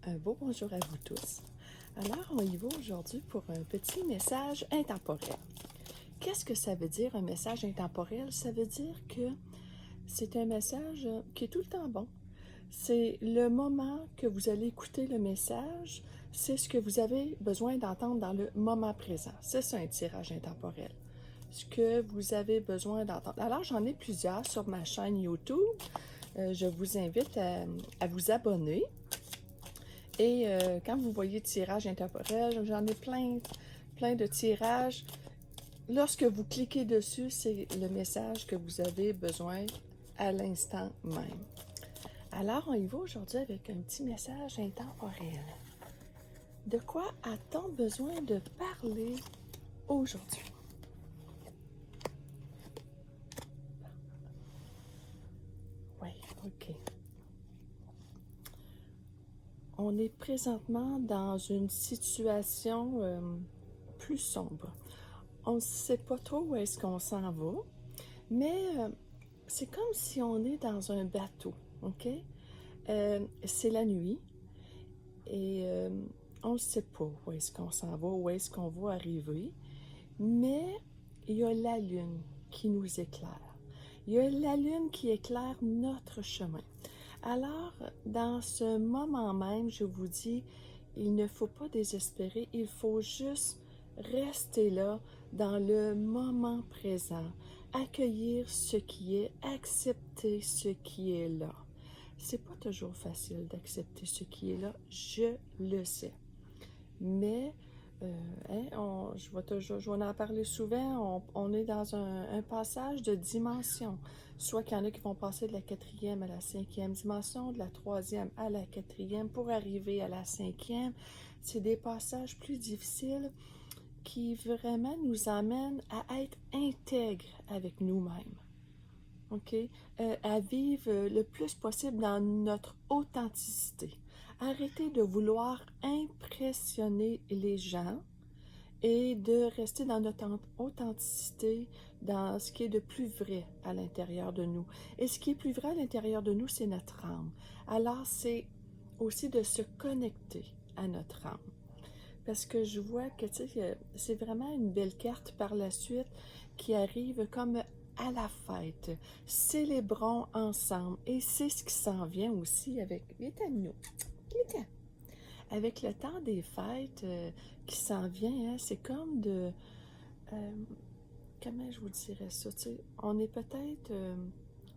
Un beau bonjour à vous tous. Alors, on y va aujourd'hui pour un petit message intemporel. Qu'est-ce que ça veut dire un message intemporel? Ça veut dire que c'est un message qui est tout le temps bon. C'est le moment que vous allez écouter le message, c'est ce que vous avez besoin d'entendre dans le moment présent. C'est ça un tirage intemporel. Ce que vous avez besoin d'entendre. Alors, j'en ai plusieurs sur ma chaîne YouTube. Je vous invite à vous abonner. Et quand vous voyez tirage intemporel, j'en ai plein de tirages. Lorsque vous cliquez dessus, c'est le message que vous avez besoin à l'instant même. Alors, on y va aujourd'hui avec un petit message intemporel. De quoi a-t-on besoin de parler aujourd'hui? Oui, OK. On est présentement dans une situation plus sombre. On ne sait pas trop où est-ce qu'on s'en va, mais c'est comme si on est dans un bateau, OK? C'est la nuit et on ne sait pas où est-ce qu'on s'en va, où est-ce qu'on va arriver, mais il y a la lune qui nous éclaire. Il y a la lune qui éclaire notre chemin. Alors, dans ce moment même, je vous dis, il ne faut pas désespérer, il faut juste rester là dans le moment présent, accueillir ce qui est, accepter ce qui est là. C'est pas toujours facile d'accepter ce qui est là, je le sais. Mais je vais en parler souvent, on est dans un passage de dimension. Soit qu'il y en a qui vont passer de la 4e à la 5e dimension, de la 3e à la 4e pour arriver à la 5e. C'est des passages plus difficiles qui vraiment nous amènent à être intègres avec nous-mêmes. OK? À vivre le plus possible dans notre authenticité. Arrêtez de vouloir impressionner les gens et de rester dans notre authenticité, dans ce qui est de plus vrai à l'intérieur de nous. Et ce qui est plus vrai à l'intérieur de nous, c'est notre âme. Alors, c'est aussi de se connecter à notre âme. Parce que je vois que c'est vraiment une belle carte par la suite qui arrive comme à la fête. Célébrons ensemble. Et c'est ce qui s'en vient aussi avec... Viens nous. Viens. Avec le temps des fêtes qui s'en vient, hein, c'est comme de... comment je vous dirais ça? On est peut-être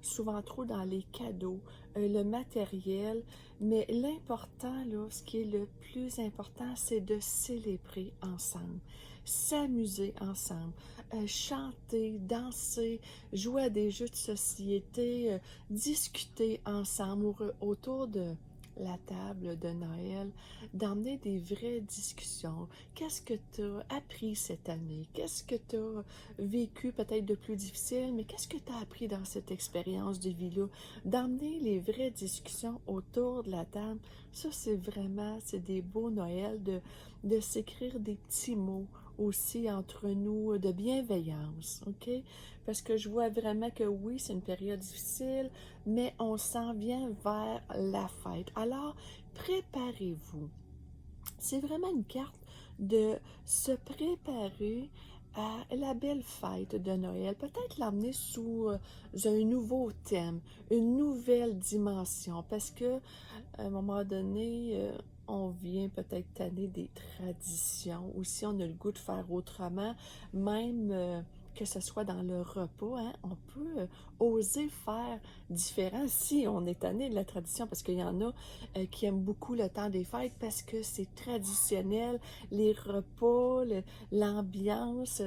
souvent trop dans les cadeaux, le matériel, mais l'important, là, ce qui est le plus important, c'est de célébrer ensemble, s'amuser ensemble, chanter, danser, jouer à des jeux de société, discuter ensemble autour de la table de Noël, d'emmener des vraies discussions. Qu'est-ce que tu as appris cette année? Qu'est-ce que tu as vécu peut-être de plus difficile, mais qu'est-ce que tu as appris dans cette expérience de vie-là? D'emmener les vraies discussions autour de la table, ça c'est des beaux Noëls, de s'écrire des petits mots aussi entre nous, de bienveillance, OK? Parce que je vois vraiment que oui, c'est une période difficile, mais on s'en vient vers la fête. Alors, préparez-vous. C'est vraiment une carte de se préparer à la belle fête de Noël. Peut-être l'emmener sous un nouveau thème, une nouvelle dimension, parce que à un moment donné, on vient peut-être tanner des traditions, ou si on a le goût de faire autrement, même que ce soit dans le repas, hein, on peut oser faire différent si on est tanné de la tradition, parce qu'il y en a qui aiment beaucoup le temps des fêtes parce que c'est traditionnel, les repas, l'ambiance.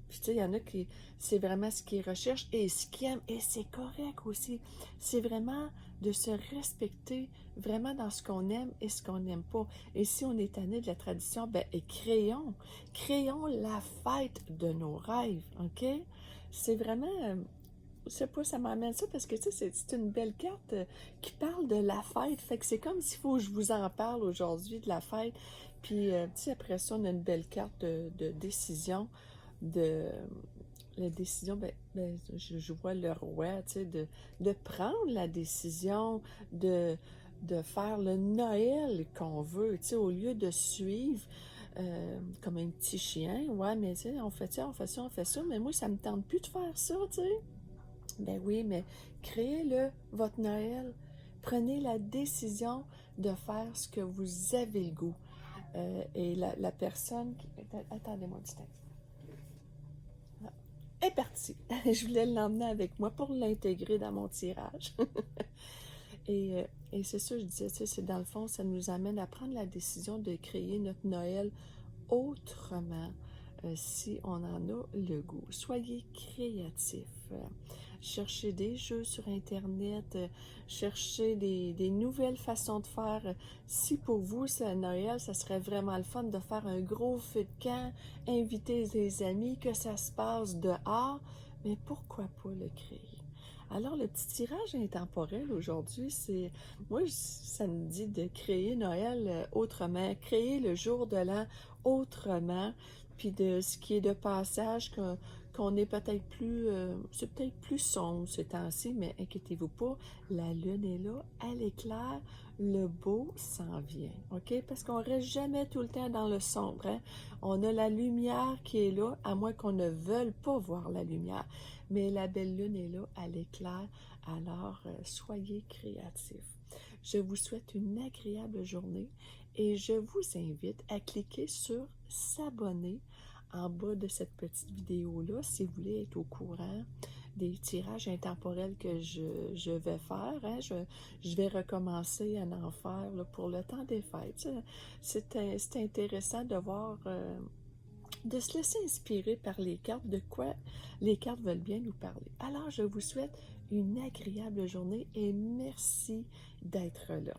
Puis tu sais, il y en a qui, c'est vraiment ce qu'ils recherchent et ce qu'ils aiment, et c'est correct aussi. C'est vraiment de se respecter vraiment dans ce qu'on aime et ce qu'on n'aime pas. Et si on est tanné de la tradition, ben créons la fête de nos rêves, OK? C'est vraiment, je sais pas, ça m'amène ça parce que tu sais, c'est une belle carte qui parle de la fête. Fait que c'est comme s'il faut que je vous en parle aujourd'hui de la fête. Puis, tu sais, après ça, on a une belle carte de décision de la décision, je vois le roi, tu sais, de prendre la décision, de de faire le Noël qu'on veut, tu sais, au lieu de suivre comme un petit chien. Ouais, mais tu sais, on fait ça, on fait ça, on fait ça, mais moi, ça me tente plus de faire ça, tu sais. Ben oui, mais créez-le, votre Noël. Prenez la décision de faire ce que vous avez le goût. Et la personne qui... Attendez-moi du temps. Est partie. Je voulais l'emmener avec moi pour l'intégrer dans mon tirage. Et c'est ça, je disais, tu sais, c'est dans le fond, ça nous amène à prendre la décision de créer notre Noël autrement si on en a le goût. Soyez créatifs. Cherchez des jeux sur Internet, cherchez des nouvelles façons de faire. Si pour vous, c'est Noël, ça serait vraiment le fun de faire un gros feu de camp, inviter des amis, que ça se passe dehors, mais pourquoi pas le créer? Alors, le petit tirage intemporel aujourd'hui, c'est, moi, ça me dit de créer Noël autrement, créer le jour de l'an autrement, puis de ce qui est de passage, qu'on est peut-être plus, c'est peut-être plus sombre ces temps-ci, mais inquiétez-vous pas, la lune est là, elle éclaire, le beau s'en vient, ok? Parce qu'on reste jamais tout le temps dans le sombre, hein? On a la lumière qui est là, à moins qu'on ne veuille pas voir la lumière. Mais la belle lune est là, elle éclaire, alors soyez créatifs. Je vous souhaite une agréable journée et je vous invite à cliquer sur s'abonner en bas de cette petite vidéo-là si vous voulez être au courant des tirages intemporels que je vais faire. Hein. Je vais recommencer à en faire là, pour le temps des fêtes. C'est intéressant de voir... de se laisser inspirer par les cartes, de quoi les cartes veulent bien nous parler. Alors, je vous souhaite une agréable journée et merci d'être là.